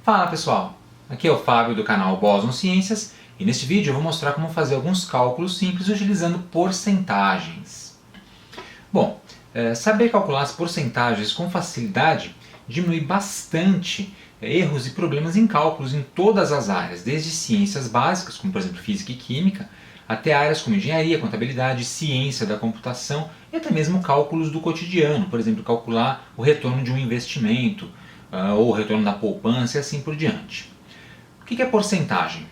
Fala pessoal, aqui é o Fábio do canal Boston Ciências e neste vídeo eu vou mostrar como fazer alguns cálculos simples utilizando porcentagens. Bom, saber calcular as porcentagens com facilidade diminui bastante erros e problemas em cálculos em todas as áreas, desde ciências básicas, como por exemplo física e química, até áreas como engenharia, contabilidade, ciência da computação e até mesmo cálculos do cotidiano, por exemplo, calcular o retorno de um investimento, ou o retorno da poupança e assim por diante. O que é porcentagem?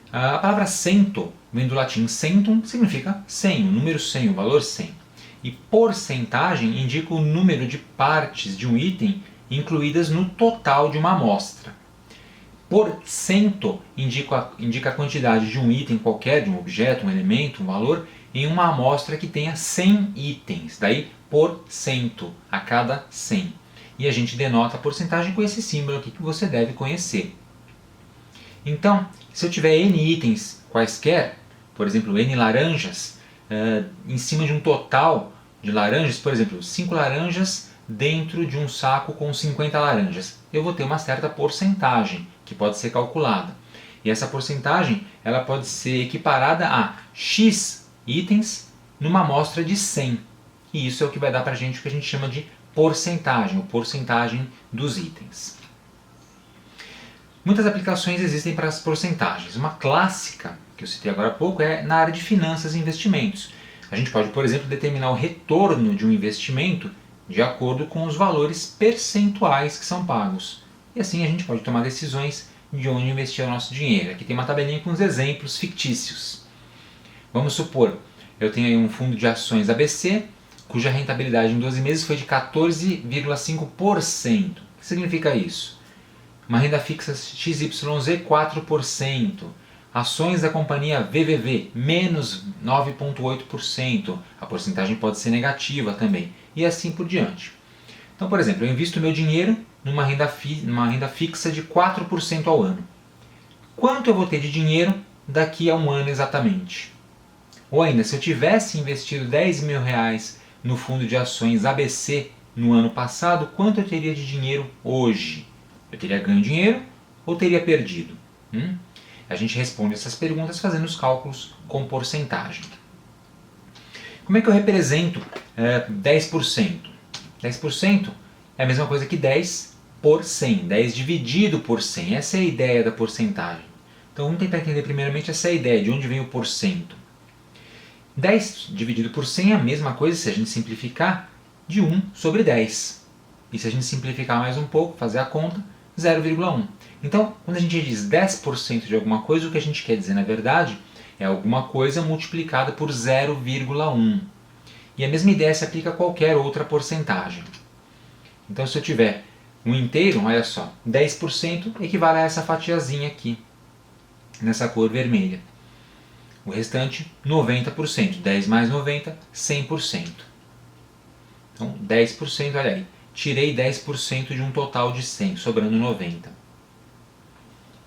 A palavra cento vem do latim centum, que significa 100, o número 100, o valor 100. E porcentagem indica o número de partes de um item incluídas no total de uma amostra. Porcento indica a quantidade de um item qualquer, de um objeto, um elemento, um valor, em uma amostra que tenha 100 itens. Daí, porcento, a cada 100. E a gente denota a porcentagem com esse símbolo aqui que você deve conhecer. Então, se eu tiver N itens quaisquer, por exemplo, N laranjas, em cima de um total de laranjas, por exemplo, 5 laranjas dentro de um saco com 50 laranjas, eu vou ter uma certa porcentagem que pode ser calculada. E essa porcentagem ela pode ser equiparada a X itens numa amostra de 100. E isso é o que vai dar para a gente o que a gente chama de porcentagem, ou porcentagem dos itens. Muitas aplicações existem para as porcentagens. Uma clássica, que eu citei agora há pouco, é na área de finanças e investimentos. A gente pode, por exemplo, determinar o retorno de um investimento de acordo com os valores percentuais que são pagos. E assim a gente pode tomar decisões de onde investir o nosso dinheiro. Aqui tem uma tabelinha com os exemplos fictícios. Vamos supor, eu tenho aí um fundo de ações ABC, cuja rentabilidade em 12 meses foi de 14,5%. O que significa isso? Uma renda fixa XYZ, 4%. Ações da companhia VVV, menos 9,8%. A porcentagem pode ser negativa também. E assim por diante. Então, por exemplo, eu invisto meu dinheiro numa renda fixa de 4% ao ano. Quanto eu vou ter de dinheiro daqui a um ano exatamente? Ou ainda, se eu tivesse investido 10 mil reais no fundo de ações ABC no ano passado, quanto eu teria de dinheiro hoje? Eu teria ganho dinheiro ou teria perdido? A gente responde essas perguntas fazendo os cálculos com porcentagem. Como é que eu represento 10%? 10% é a mesma coisa que 10 por 100. 10 dividido por 100. Essa é a ideia da porcentagem. Então vamos tentar entender primeiramente essa ideia, de onde vem o porcento. 10 dividido por 100 é a mesma coisa, se a gente simplificar, de 1 sobre 10. E se a gente simplificar mais um pouco, fazer a conta, 0,1. Então, quando a gente diz 10% de alguma coisa, o que a gente quer dizer, na verdade, é alguma coisa multiplicada por 0,1. E a mesma ideia se aplica a qualquer outra porcentagem. Então, se eu tiver um inteiro, olha só, 10% equivale a essa fatiazinha aqui, nessa cor vermelha. O restante, 90%. 10 mais 90, 100%. Então, 10%, olha aí. Tirei 10% de um total de 100, sobrando 90.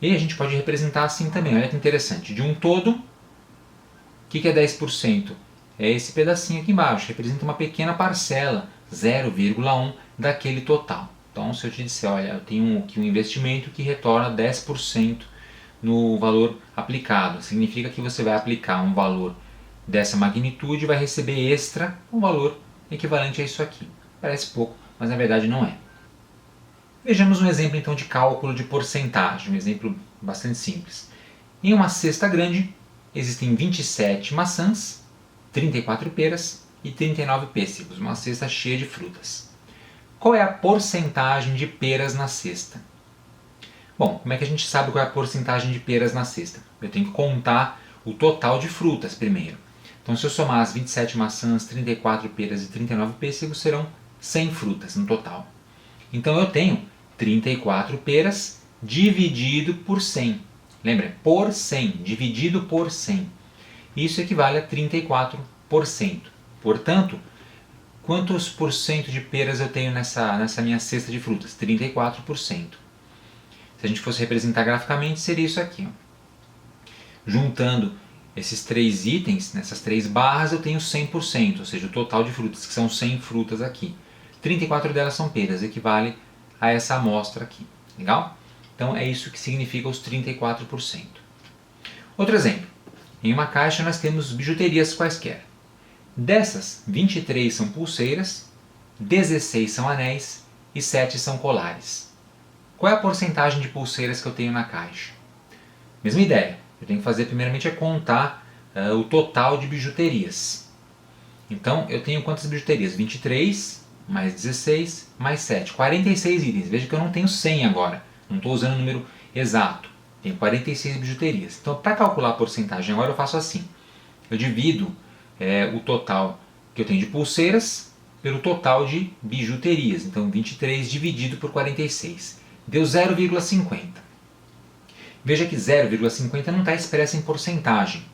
E a gente pode representar assim também. Olha que interessante. De um todo, o que é 10%? É esse pedacinho aqui embaixo. Representa uma pequena parcela, 0,1 daquele total. Então, se eu te disser, olha, eu tenho aqui um investimento que retorna 10% no valor aplicado. Significa que você vai aplicar um valor dessa magnitude e vai receber extra um valor equivalente a isso aqui. Parece pouco, mas na verdade não é. Vejamos um exemplo então de cálculo de porcentagem, um exemplo bastante simples. Em uma cesta grande existem 27 maçãs, 34 peras e 39 pêssegos, uma cesta cheia de frutas. Qual é a porcentagem de peras na cesta? Bom, como é que a gente sabe qual é a porcentagem de peras na cesta? Eu tenho que contar o total de frutas primeiro. Então, se eu somar as 27 maçãs, 34 peras e 39 pêssegos, serão 100 frutas no total. Então, eu tenho 34 peras dividido por 100. Lembra? Por 100, dividido por 100. Isso equivale a 34%. Portanto, quantos por cento de peras eu tenho nessa minha cesta de frutas? 34%. Se a gente fosse representar graficamente, seria isso aqui. Ó. Juntando esses três itens, nessas três barras, eu tenho 100%, ou seja, o total de frutas, que são 100 frutas aqui. 34 delas são peras, equivale a essa amostra aqui. Legal? Então é isso que significa os 34%. Outro exemplo. Em uma caixa nós temos bijuterias quaisquer. Dessas, 23 são pulseiras, 16 são anéis e 7 são colares. Qual é a porcentagem de pulseiras que eu tenho na caixa? Mesma ideia. Eu tenho que fazer primeiramente é contar o total de bijuterias. Então eu tenho quantas bijuterias? 23 mais 16 mais 7. 46 itens. Veja que eu não tenho 100 agora. Não estou usando o número exato. Tenho 46 bijuterias. Então para calcular a porcentagem agora eu faço assim. Eu divido o total que eu tenho de pulseiras pelo total de bijuterias. Então 23 dividido por 46. Deu 0,50. Veja que 0,50 não está expresso em porcentagem.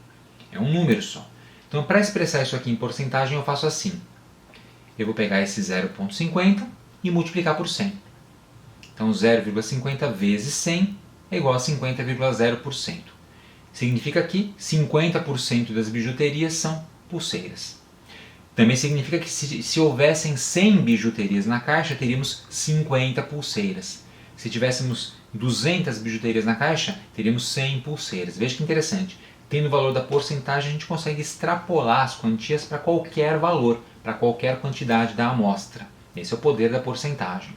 É um número só. Então para expressar isso aqui em porcentagem eu faço assim. Eu vou pegar esse 0,50 e multiplicar por 100. Então 0,50 vezes 100 é igual a 50,0%. Significa que 50% das bijuterias são pulseiras. Também significa que se houvessem 100 bijuterias na caixa, teríamos 50 pulseiras. Se tivéssemos 200 bijuterias na caixa, teríamos 100 pulseiras. Veja que interessante. Tendo o valor da porcentagem, a gente consegue extrapolar as quantias para qualquer valor, para qualquer quantidade da amostra. Esse é o poder da porcentagem.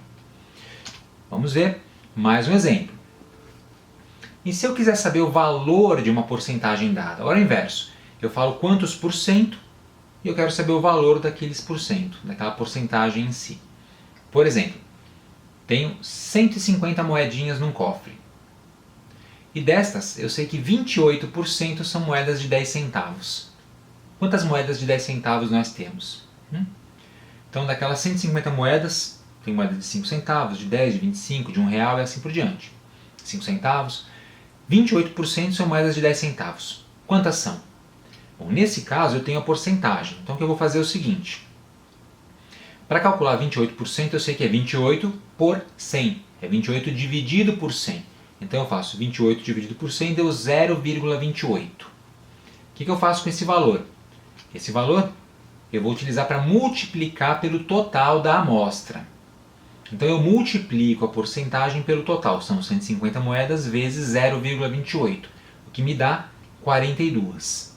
Vamos ver mais um exemplo. E se eu quiser saber o valor de uma porcentagem dada? Ora, inverso. Eu falo quantos por cento e eu quero saber o valor daqueles por cento, daquela porcentagem em si. Por exemplo, tenho 150 moedinhas num cofre. E destas, eu sei que 28% são moedas de 10 centavos. Quantas moedas de 10 centavos nós temos? Então, daquelas 150 moedas, tem moeda de 5 centavos, de 10, de 25, de R$1 e assim por diante. 5 centavos. 28% são moedas de 10 centavos. Quantas são? Bom, nesse caso, eu tenho a porcentagem. Então, o que eu vou fazer é o seguinte. Para calcular 28%, eu sei que é 28 por 100. É 28 dividido por 100. Então eu faço 28 dividido por 100, deu 0,28. O que eu faço com esse valor? Esse valor eu vou utilizar para multiplicar pelo total da amostra. Então eu multiplico a porcentagem pelo total. São 150 moedas vezes 0,28. O que me dá 42.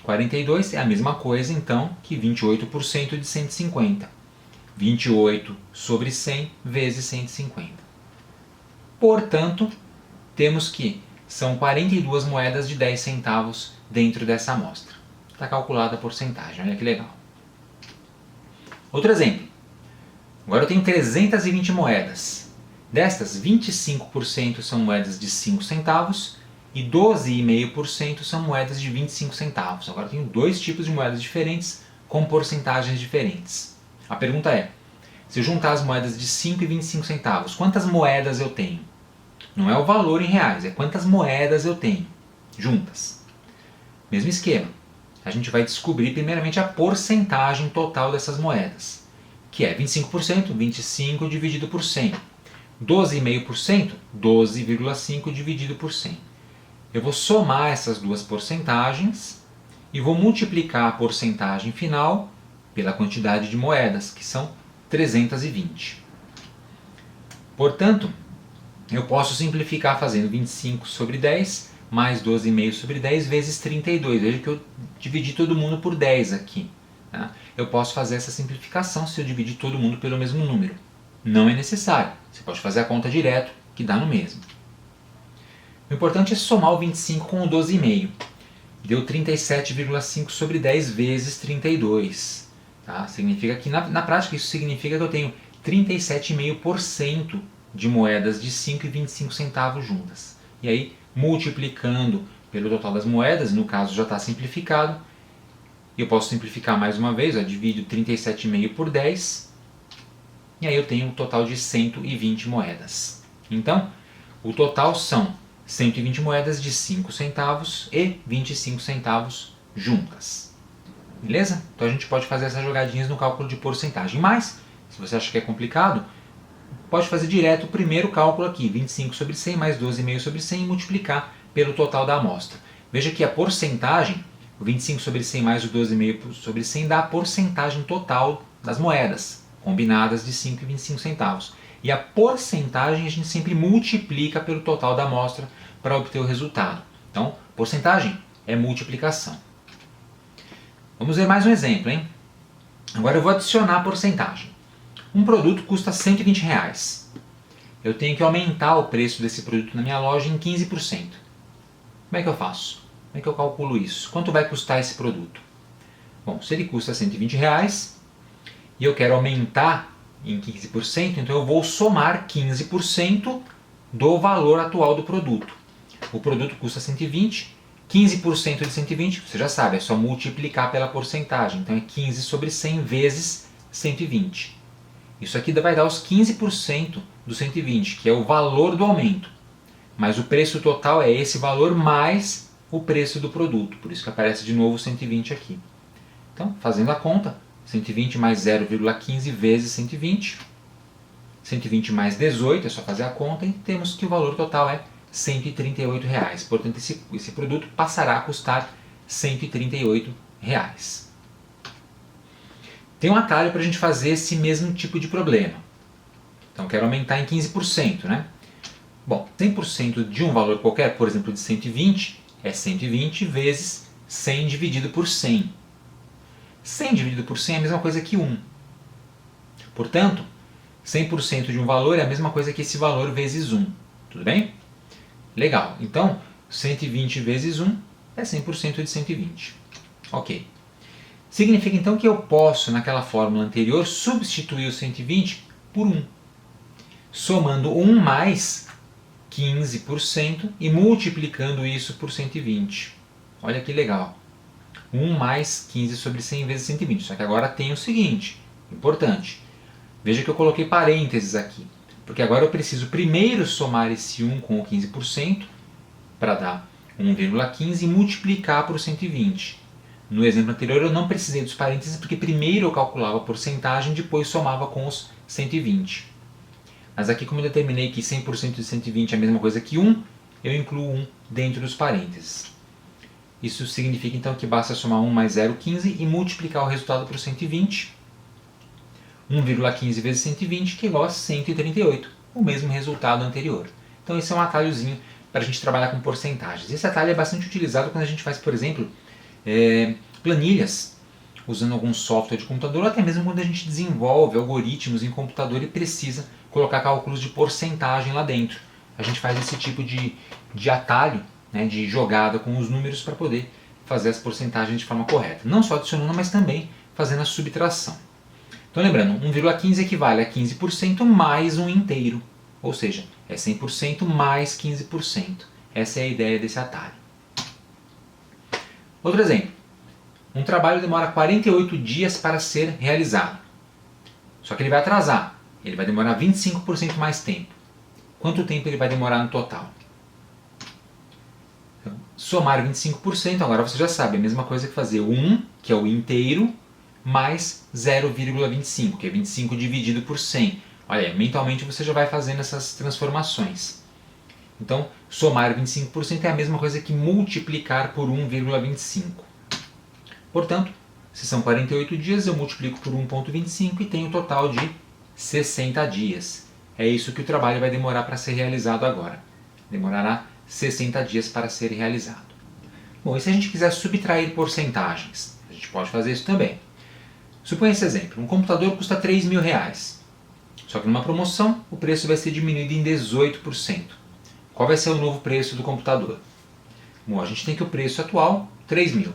42 é a mesma coisa então que 28% de 150. 28 sobre 100 vezes 150. Portanto, temos que são 42 moedas de 10 centavos dentro dessa amostra. Está calculada a porcentagem, olha que legal. Outro exemplo. Agora eu tenho 320 moedas. Destas, 25% são moedas de 5 centavos e 12,5% são moedas de 25 centavos. Agora eu tenho dois tipos de moedas diferentes com porcentagens diferentes. A pergunta é, se eu juntar as moedas de 5 e 25 centavos, quantas moedas eu tenho? Não é o valor em reais, é quantas moedas eu tenho juntas. Mesmo esquema. A gente vai descobrir primeiramente a porcentagem total dessas moedas, que é 25%, 25 dividido por 100. 12,5%, 12,5 dividido por 100. Eu vou somar essas duas porcentagens e vou multiplicar a porcentagem final pela quantidade de moedas, que são 320. Portanto, eu posso simplificar fazendo 25 sobre 10 mais 12,5 sobre 10 vezes 32. Veja que eu dividi todo mundo por 10 aqui. Tá? Eu posso fazer essa simplificação se eu dividir todo mundo pelo mesmo número. Não é necessário. Você pode fazer a conta direto, que dá no mesmo. O importante é somar o 25 com o 12,5. Deu 37,5 sobre 10 vezes 32. Tá? Significa que, na prática, isso significa que eu tenho 37,5% de moedas de 5 e 25 centavos juntas. E aí, multiplicando pelo total das moedas, no caso já está simplificado, eu posso simplificar mais uma vez, eu divido 37,5 por 10, e aí eu tenho um total de 120 moedas. Então, o total são 120 moedas de 5 centavos e 25 centavos juntas. Beleza? Então a gente pode fazer essas jogadinhas no cálculo de porcentagem. Mas, se você acha que é complicado, pode fazer direto o primeiro cálculo aqui, 25 sobre 100 mais 12,5 sobre 100 e multiplicar pelo total da amostra. Veja que a porcentagem, o 25 sobre 100 mais o 12,5 sobre 100 dá a porcentagem total das moedas, combinadas de 5 e 25 centavos. E a porcentagem a gente sempre multiplica pelo total da amostra para obter o resultado. Então, porcentagem é multiplicação. Vamos ver mais um exemplo, hein? Agora eu vou adicionar a porcentagem. Um produto custa R$120. Eu tenho que aumentar o preço desse produto na minha loja em 15%. Como é que eu faço? Como é que eu calculo isso? Quanto vai custar esse produto? Bom, se ele custa R$120 e eu quero aumentar em 15%, então eu vou somar 15% do valor atual do produto. O produto custa 120, 15% de 120, você já sabe, é só multiplicar pela porcentagem. Então é 15 sobre 100 vezes 120. Isso aqui vai dar os 15% do 120, que é o valor do aumento. Mas o preço total é esse valor mais o preço do produto. Por isso que aparece de novo 120 aqui. Então, fazendo a conta, 120 mais 0,15 vezes 120. 120 mais 18, é só fazer a conta, e temos que o valor total é R$138. Portanto, esse produto passará a custar R$138. Tem um atalho para a gente fazer esse mesmo tipo de problema. Então, quero aumentar em 15%, né? Bom, 100% de um valor qualquer, por exemplo, de 120, é 120 vezes 100 dividido por 100. 100 dividido por 100 é a mesma coisa que 1. Portanto, 100% de um valor é a mesma coisa que esse valor vezes 1. Tudo bem? Legal. Então, 120 vezes 1 é 100% de 120. Ok. Significa então que eu posso, naquela fórmula anterior, substituir o 120 por 1. Somando 1 mais 15% e multiplicando isso por 120. Olha que legal. 1 mais 15 sobre 100 vezes 120. Só que agora tem o seguinte, importante. Veja que eu coloquei parênteses aqui. Porque agora eu preciso primeiro somar esse 1 com o 15% para dar 1,15 e multiplicar por 120. No exemplo anterior eu não precisei dos parênteses porque primeiro eu calculava a porcentagem, depois somava com os 120. Mas aqui, como eu determinei que 100% de 120 é a mesma coisa que 1, eu incluo 1 dentro dos parênteses. Isso significa então que basta somar 1 mais 0,15 e multiplicar o resultado por 120. 1,15 vezes 120, que é igual a 138, o mesmo resultado anterior. Então esse é um atalhozinho para a gente trabalhar com porcentagens. Esse atalho é bastante utilizado quando a gente faz, por exemplo, planilhas, usando algum software de computador, ou até mesmo quando a gente desenvolve algoritmos em computador e precisa colocar cálculos de porcentagem lá dentro. A gente faz esse tipo de atalho, né, de jogada com os números para poder fazer as porcentagens de forma correta. Não só adicionando, mas também fazendo a subtração. Então lembrando, 1,15 equivale a 15% mais um inteiro, ou seja, é 100% mais 15%. Essa é a ideia desse atalho. Outro exemplo. Um trabalho demora 48 dias para ser realizado. Só que ele vai atrasar. Ele vai demorar 25% mais tempo. Quanto tempo ele vai demorar no total? Então, somar 25%, agora você já sabe, é a mesma coisa que fazer 1, que é o inteiro, mais 0,25, que é 25 dividido por 100. Olha aí, mentalmente você já vai fazendo essas transformações. Então, somar 25% é a mesma coisa que multiplicar por 1,25. Portanto, se são 48 dias, eu multiplico por 1,25 e tenho um total de 60 dias. É isso que o trabalho vai demorar para ser realizado agora. Demorará 60 dias para ser realizado. Bom, e se a gente quiser subtrair porcentagens? A gente pode fazer isso também. Suponha esse exemplo, um computador custa R$3.000. Só que numa promoção, o preço vai ser diminuído em 18%. Qual vai ser o novo preço do computador? Bom, a gente tem que o preço atual, 3.000.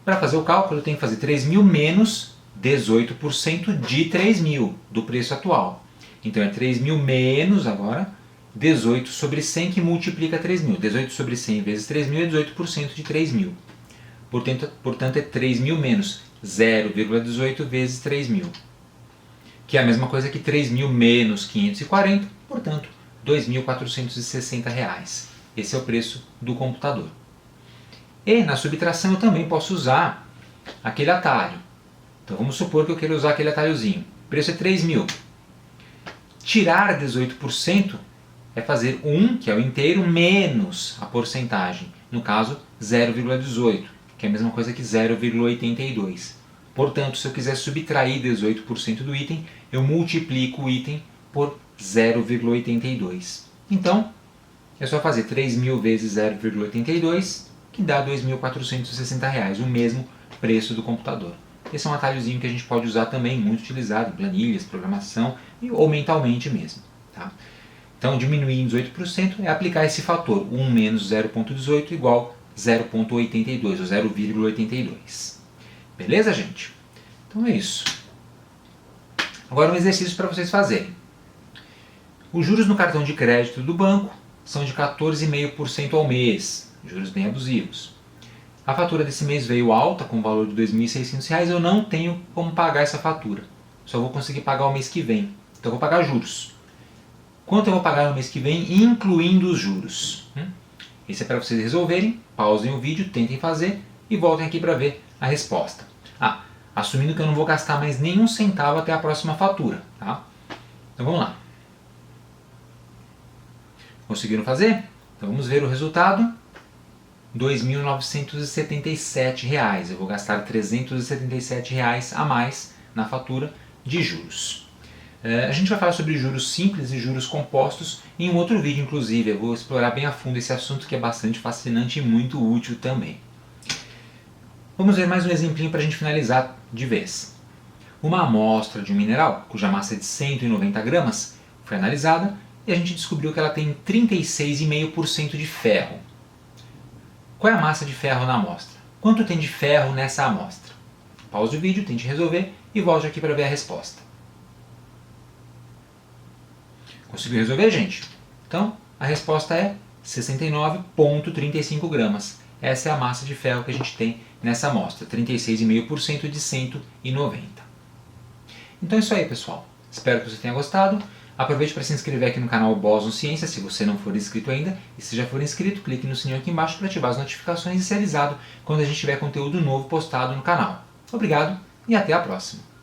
Para fazer o cálculo, eu tenho que fazer 3.000 menos 18% de 3.000, do preço atual. Então é 3.000 menos, agora, 18 sobre 100, que multiplica 3.000. 18 sobre 100 vezes 3.000 é 18% de 3.000. Portanto, é 3.000 menos 0,18 vezes 3.000. Que é a mesma coisa que 3.000 menos 540, portanto, R$2.460. Esse é o preço do computador. E na subtração eu também posso usar aquele atalho. Então vamos supor que eu quero usar aquele atalhozinho. O preço é 3.000. Tirar 18% é fazer 1, que é o inteiro, menos a porcentagem. No caso, 0,18, que é a mesma coisa que 0,82. Portanto, se eu quiser subtrair 18% do item, eu multiplico o item por 0,82. Então, é só fazer 3.000 vezes 0,82, que dá R$ 2.460, o mesmo preço do computador. Esse é um atalhozinho que a gente pode usar também, muito utilizado em planilhas, programação ou mentalmente mesmo. Tá? Então, diminuir em 18% é aplicar esse fator, 1 menos 0,18 igual 0,82 ou 0,82. Beleza, gente? Então é isso. Agora um exercício para vocês fazerem. Os juros no cartão de crédito do banco são de 14,5% ao mês, juros bem abusivos. A fatura desse mês veio alta, com o valor de R$ 2.600, eu não tenho como pagar essa fatura. Só vou conseguir pagar o mês que vem. Então eu vou pagar juros. Quanto eu vou pagar no mês que vem, incluindo os juros? Isso é para vocês resolverem, pausem o vídeo, tentem fazer e voltem aqui para ver a resposta. Assumindo que eu não vou gastar mais nenhum centavo até a próxima fatura. Tá? Então vamos lá. Conseguiram fazer? Então vamos ver o resultado. R$ 2.977. Eu vou gastar R$ 377 a mais na fatura de juros. A gente vai falar sobre juros simples e juros compostos em um outro vídeo, inclusive. Eu vou explorar bem a fundo esse assunto que é bastante fascinante e muito útil também. Vamos ver mais um exemplinho para a gente finalizar de vez. Uma amostra de um mineral, cuja massa é de 190 gramas, foi analisada e a gente descobriu que ela tem 36,5% de ferro. Qual é a massa de ferro na amostra? Quanto tem de ferro nessa amostra? Pause o vídeo, tente resolver e volte aqui para ver a resposta. Conseguiu resolver, gente? Então, a resposta é 69,35 gramas. Essa é a massa de ferro que a gente tem nessa amostra, 36,5% de 190. Então é isso aí, pessoal. Espero que você tenha gostado. Aproveite para se inscrever aqui no canal Boston Ciência, se você não for inscrito ainda. E se já for inscrito, clique no sininho aqui embaixo para ativar as notificações e ser avisado quando a gente tiver conteúdo novo postado no canal. Obrigado e até a próxima!